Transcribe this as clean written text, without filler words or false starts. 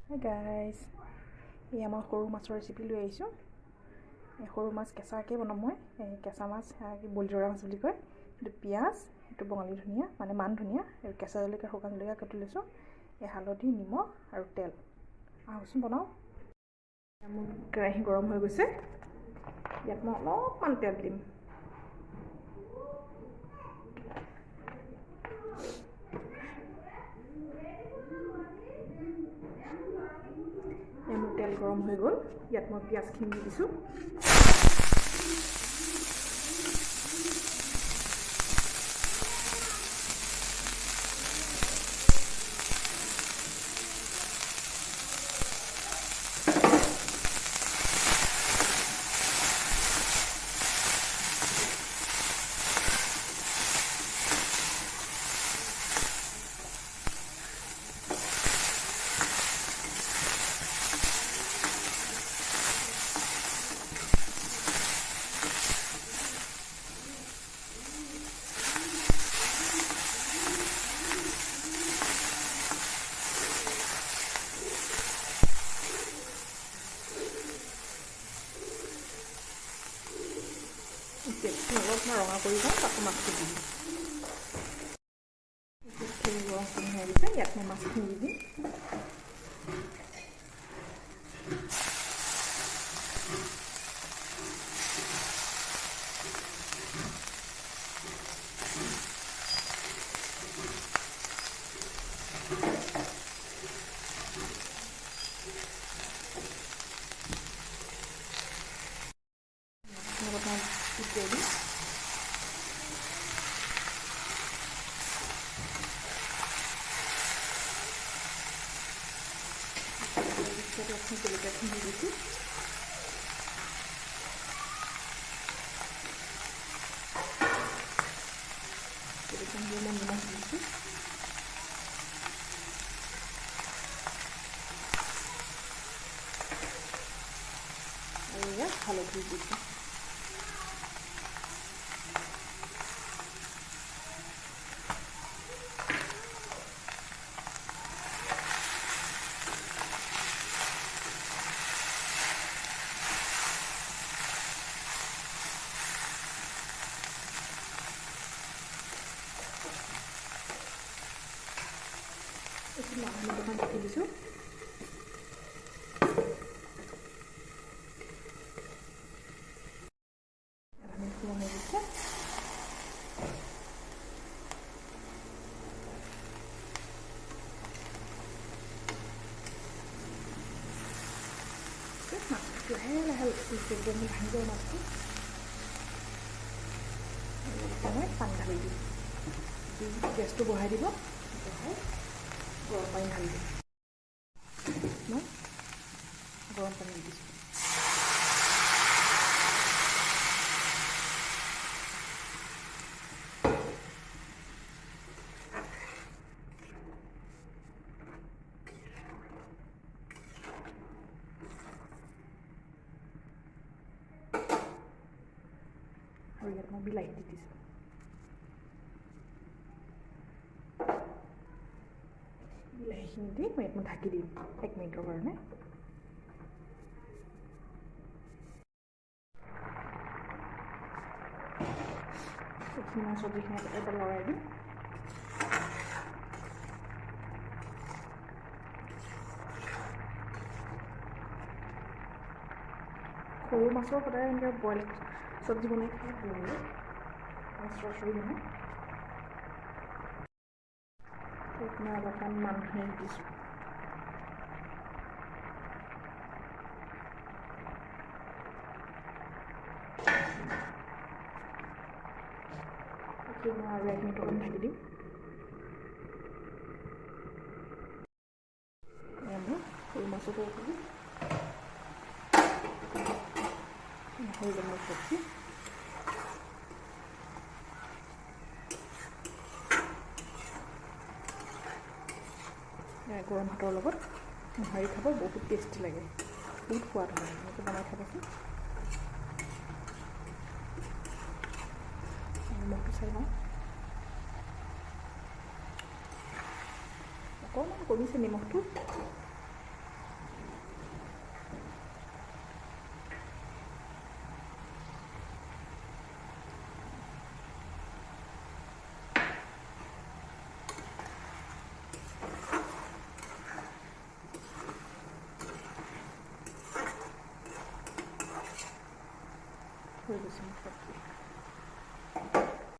Hi guys, এই আমাৰ সৰু মাছৰ ৰেচিপি লৈ আহিছোঁ। সৰু মাছ কেঁচাকৈ বনাম মই। কেঁচা মাছ বলিজৰা মাছ বুলি কয়। এইটো পিঁয়াজ, এইটো বঙালী ধনিয়া মানে মান ধনিয়া, আৰু কেঁচা জলকীয়া, শুকান জলকীয়া কাটি লৈছোঁ। হালধি, নিমখ আৰু তেল। আহকচোন বনাওঁ। মোৰ কেৰাহী গৰম হৈ গৈছে। ইয়াত মই অলপমান তেল দিম। মোৰ তেল গৰম হৈ গ'ল। ইয়াত মই পিঁয়াজখিনি দি দিছোঁ। অলপমান ৰঙা কৰি যাওঁ, তাকো মাছটো দি দিম। গৰমখিনি হৈ গৈছে, ইয়াত মই মাছখিনি দি দিম। অলপমান ছটিয়াই দিম। জলকীয়াখিনি দি দিছোঁ। জলকীয়া মই নিমখ দি দিছোঁ। আৰু ইয়াত হালধি দিছোঁ। মাছখিনি অকণমান কাটি দিছোঁ। লাহে লাহে ভাঙি যাব মাছটো। মই পানী ঢালি দিম। গেছটো বঢ়াই দিব। গৰম পানী ঢালি দিম। মই গৰম পানী দি দিছোঁ। আৰু ইয়াত মই বিলাহী দি দিছোঁ। বিলাহীখিনি দি মই ইয়াত ঢাকি দিম 1 মিনিটৰ কাৰণে। এইখিনি মই চব্জিখিনি এবাৰ লৰাই দিম। সৰু মাছৰ সদায় এনেকৈ বইল চব্জি বনাই খাই ভাল লাগে। চৰচৰি নহয়। মই অলপমান মান ধনিয়া দিছোঁ। মই আৰু 1 মিনিট অকণ ঢাকি দিম। সৰু মাছটো হৈ যাব চব্জি। গৰম ভাতৰ লগত মোহাৰি খাব বহুত টেষ্টি লাগে, বহুত সোৱাদ হয়। এনেকৈ বনাই খাবচোন। নিমখটো চাই লওঁ। অকণমান কমিছে নিমখটো। হৈ গৈছে মোৰ চব্জি।